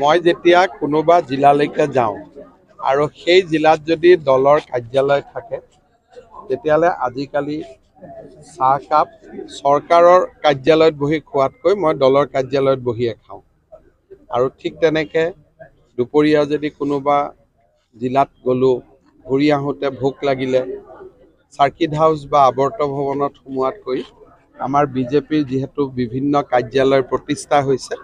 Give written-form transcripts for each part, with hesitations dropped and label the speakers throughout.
Speaker 1: মই যেতিয়া কোনোবা জিলালৈকে যাওঁ আৰু সেই জিলাত যদি দলৰ কাৰ্যালয় থাকে তেতিয়াহ'লে আজিকালি চাহকাপ চৰকাৰৰ কাৰ্যালয়ত বহি খোৱাতকৈ মই দলৰ কাৰ্যালয়ত বহিয়ে খাওঁ। আৰু ঠিক তেনেকৈ দুপৰীয়া যদি কোনোবা জিলাত গ'লোঁ, ঘূৰি আহোঁতে ভোক লাগিলে চাৰ্কিট হাউচ বা আৱৰ্ত ভৱনত সোমোৱাতকৈ আমাৰ বিজেপিৰ যিহেতু বিভিন্ন কাৰ্যালয় প্ৰতিষ্ঠা হৈছে,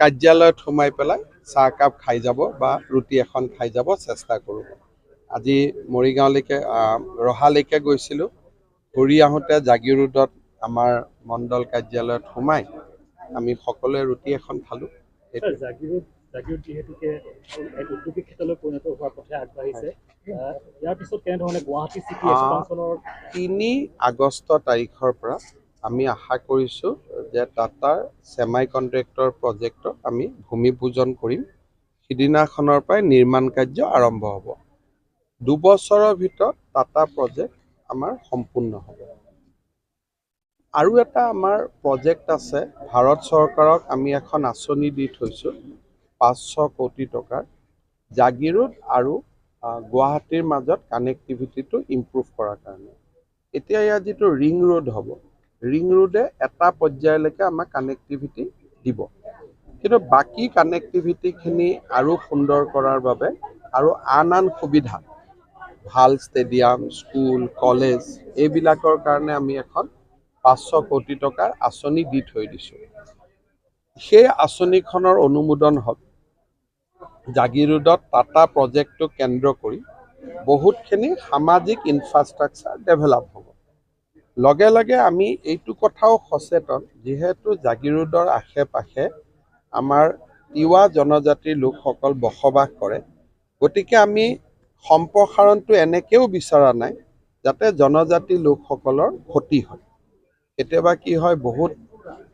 Speaker 1: কাৰ্যালয়ত সোমাই পেলাই চাহকাপ খাই যাব বা ৰুটি এখন খাই যাব চেষ্টা কৰোঁ। আজি মৰিগাঁওলৈকে ৰহালৈকে গৈছিলোঁ, ঘূৰি আহোঁতে জাগিৰোডত আমাৰ মণ্ডল কাৰ্যালয়ত সোমাই আমি সকলোৱে ৰুটি এখন খালোঁ।
Speaker 2: জাগিৰোড যিহেতুকে এক উদ্যোগিক ক্ষেত্ৰলৈ পৰিণত হোৱাৰ পথে আগবাঢ়িছে, ইয়াৰ পিছত কেনেধৰণে গুৱাহাটী চিটি এক্সপানশ্যনৰ
Speaker 1: 3 আগষ্ট তাৰিখৰ পৰা আমি আশা কৰিছোঁ যে টাটাৰ ছেমাই কণ্ডাক্টৰ প্ৰজেক্টত আমি ভূমি পূজন কৰিম। সিদিনাখনৰ পৰাই নিৰ্মাণ কাৰ্য আৰম্ভ হ'ব। 2 বছৰৰ ভিতৰত টাটা প্ৰজেক্ট আমাৰ সম্পূৰ্ণ হ'ব। আৰু এটা আমাৰ প্ৰজেক্ট আছে, ভাৰত চৰকাৰক আমি এখন আঁচনি দি থৈছোঁ 500 কোটি টকাৰ, জাগিৰোড আৰু গুৱাহাটীৰ মাজত কানেক্টিভিটিটো ইম্প্ৰুভ কৰাৰ কাৰণে। এতিয়া ইয়াত যিটো ৰিং ৰোড হ'ব, ৰিং ৰোডে এটা পৰ্যায়লৈকে আমাক কানেক্টিভিটি দিব, কিন্তু বাকী কানেক্টিভিটিখিনি আৰু সুন্দৰ কৰাৰ বাবে আৰু আন সুবিধা, ভাল ষ্টেডিয়াম, স্কুল, কলেজ এইবিলাকৰ কাৰণে আমি এখন 500 কোটি টকাৰ আঁচনি দি থৈ দিছোঁ। সেই আঁচনিখনৰ অনুমোদন হ'ল জাগিৰোডত টাটা প্ৰজেক্টটো কেন্দ্ৰ কৰি বহুতখিনি সামাজিক ইনফ্ৰাষ্ট্ৰাকচাৰ ডেভেলপ হ'ব। লগে লগে আমি এইটো কথাও সচেতন, যিহেতু জাগিৰোডৰ আশে পাশে আমাৰ তিৱা জনজাতিৰ লোকসকল বসবাস কৰে, গতিকে আমি সম্প্ৰসাৰণটো এনেকৈও বিচৰা নাই যাতে জনজাতি লোকসকলৰ ক্ষতি হয়। কেতিয়াবা কি হয়, বহুত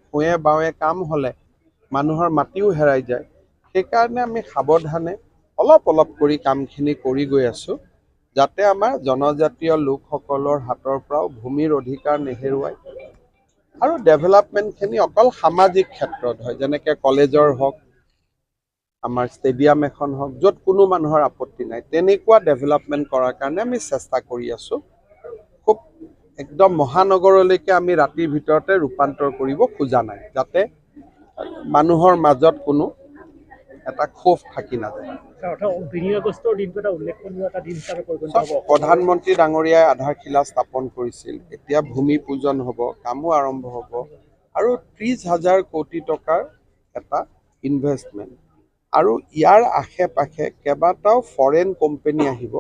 Speaker 1: সোঁৱে বাৱে কাম হ'লে মানুহৰ মাটিও হেৰাই যায়। সেইকাৰণে আমি সাৱধানে অলপ অলপ কৰি কামখিনি কৰি গৈ আছোঁ, যাতে আমাৰ জনজাতীয় লোকসকলৰ হাতৰ পৰাও ভূমিৰ অধিকাৰ নেহেৰুৱায় আৰু ডেভেলপমেণ্টখিনি অকল সামাজিক ক্ষেত্ৰত হয়, যেনেকৈ কলেজৰ হওক, আমাৰ ষ্টেডিয়াম এখন হওক, য'ত কোনো মানুহৰ আপত্তি নাই, তেনেকুৱা ডেভেলপমেণ্ট কৰাৰ কাৰণে আমি চেষ্টা কৰি আছোঁ। খুব একদম মহানগৰলৈকে আমি ৰাতিৰ ভিতৰতে ৰূপান্তৰ কৰিব খোজা নাই, যাতে মানুহৰ মাজত কোনো এটা ক্ষোভ থাকি নাযায়। প্ৰধানমন্ত্ৰী ডাঙৰীয়াই আধাৰশিলা স্থাপন কৰিছিল, এতিয়া ভূমি পূজন হ'ব, কামো আৰম্ভ হ'ব আৰু 30,000 কোটি টকাৰ এটা ইনভেষ্টমেণ্ট। আৰু ইয়াৰ আশে পাশে কেইবাটাও ফৰেন কোম্পানী আহিব,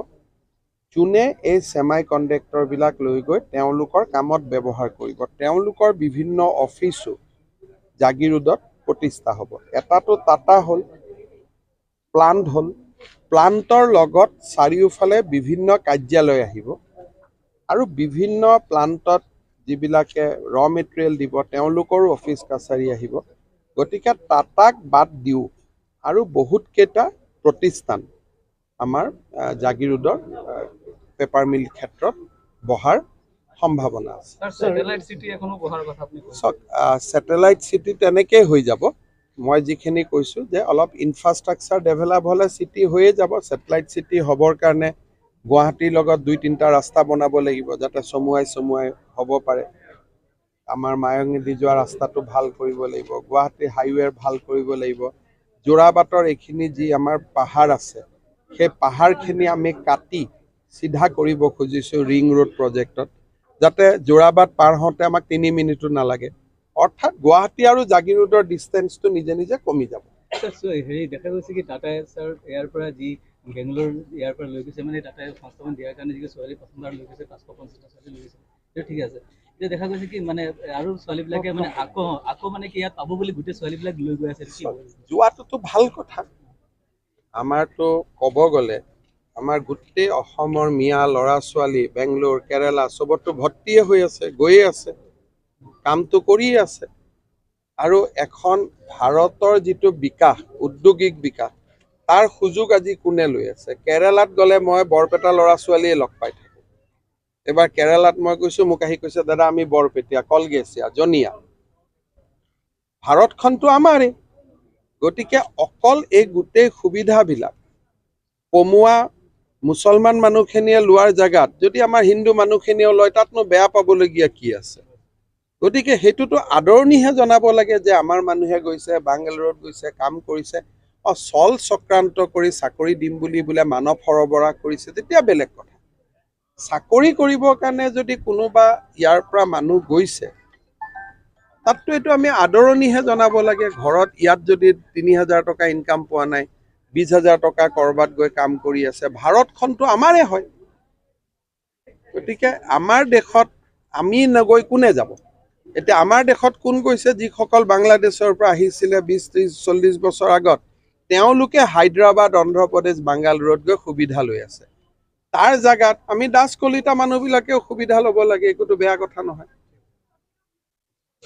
Speaker 1: যোনে এই ছেমাই কণ্ডাক্টৰবিলাক লৈ গৈ তেওঁলোকৰ কামত ব্যৱহাৰ কৰিব। তেওঁলোকৰ বিভিন্ন অফিচো জাগিৰোডত প্ৰতিষ্ঠা হ'ব। এটাটো টাটা হ'ল, প্লাণ্ট হ'ল, প্লাণ্টৰ লগত চাৰিওফালে বিভিন্ন কাৰ্যালয় আহিব আৰু বিভিন্ন প্লাণ্টত যিবিলাকে ৰ মেটেৰিয়েল দিব তেওঁলোকৰো অফিচ কাছাৰী আহিব। গতিকে টাটাক বাদ দিওঁ আৰু বহুতকেইটা প্ৰতিষ্ঠান আমাৰ জাগিৰোডৰ পেপাৰ মিল ক্ষেত্ৰত বহাৰ সম্ভাৱনা আছে। ছেটেলাইট চিটি তেনেকেই হৈ যাব। মই যিখিনি কৈছোঁ যে অলপ ইনফ্ৰাষ্ট্ৰাকচাৰ ডেভেলপ হ'লে চিটি হৈয়ে যাব। ছেটেলাইট চিটি হ'বৰ কাৰণে গুৱাহাটীৰ লগত 2-3টা ৰাস্তা বনাব লাগিব, যাতে চমুৱাই হ'ব পাৰে। আমাৰ মায়ঙেদি যোৱা ৰাস্তাটো ভাল কৰিব লাগিব, গুৱাহাটী হাইৱে ভাল কৰিব লাগিব। যোৰাবাটৰ এইখিনি যি আমাৰ পাহাৰ আছে, সেই পাহাৰখিনি আমি কাটি চিধা কৰিব খুজিছোঁ ৰিং ৰোড প্ৰজেক্টত, যাতে যোৰাবাট পাৰ হওঁতে আমাক 3 মিনিটো নালাগে। অৰ্থাৎ গুৱাহাটী আৰু জাগিৰোডৰ ডিষ্টেঞ্চটো নিজে নিজে কমি যাব।
Speaker 2: দেখা গৈছে কি টাটাই ছাৰ ইয়াৰ পৰা যি বেংগলোৰ ইয়াৰ পৰা লৈ গৈছে, মানে টাটাই সংস্থাপন দিয়াৰ কাৰণে যি ছোৱালী প্ৰথমবাৰ লৈ গৈছে, 550টা ছোৱালী লৈ গৈছে, সেইটো ঠিক আছে। এতিয়া দেখা গৈছে কি মানে আৰু ছোৱালীবিলাকে মানে আকৌ মানে কি ইয়াত পাব বুলি গোটেই ছোৱালীবিলাক লৈ গৈ আছে।
Speaker 1: যোৱাটোতো ভাল কথা। আমাৰতো ক'ব গ'লে আমাৰ গোটেই অসমৰ মিয়া ল'ৰা ছোৱালী বেংগলোৰ, কেৰেলা চবতো ভৰ্তিয়ে হৈ আছে, গৈয়ে আছে, কামটো কৰিয়ে আছে। আৰু এখন ভাৰতৰ যিটো বিকাশ, উদ্যোগিক বিকাশ, তাৰ সুযোগ আজি কোনে লৈ আছে? কেৰেলাত গ'লে মই বৰপেটা ল'ৰা ছোৱালীয়ে লগ পাই থাকোঁ। এবাৰ কেৰেলাত মই গৈছোঁ, মোক আহি কৈছে, দাদা আমি বৰপেটীয়া, কলগেছিয়া, জনিয়া। ভাৰতখনতো আমাৰেই, গতিকে অকল এই গোটেই সুবিধাবিলাক কমোৱা মুছলমান মানুহখিনিয়ে লোৱাৰ জেগাত যদি আমাৰ হিন্দু মানুহখিনিয়েও লয় তাতনো বেয়া পাবলগীয়া কি আছে। গতিকে সেইটোতো আদৰণিহে জনাব লাগে যে আমাৰ মানুহে গৈছে, বাংগালোৰত গৈছে, কাম কৰিছে, চল চক্ৰান্ত কৰি চাকৰি দিম বুলি বোলে মানৱ সৰবৰাহ কৰিছে, তেতিয়া বেলেগ কথা। চাকৰি কৰিবৰ কাৰণে যদি কোনোবা ইয়াৰ পৰা মানুহ গৈছে, তাততো এইটো আমি আদৰণিহে জনাব লাগে। ঘৰত ইয়াত যদি ৩,০০০ টকা ইনকাম পোৱা নাই, ২০,০০০ টকা ক'ৰবাত গৈ কাম কৰি আছে, ভাৰতখনতো আমাৰে হয়। গতিকে আমাৰ দেশত আমি নগৈ কোনে যাব? এতিয়া আমাৰ দেশত কোন গৈছে? যিসকল বাংলাদেশৰ পৰা আহিছিলে ২০, ৩০, ৪০ বছৰ আগত, তেওঁলোকে হায়দৰাবাদ, অন্ধ্ৰপ্ৰদেশ, বাংগালোৰত গৈ সুবিধা লৈ আছে। তাৰ জাগাত আমি দাস কলিতা মানুহবিলাকেও সুবিধা ল'ব লাগে, একোতো বেয়া কথা নহয়।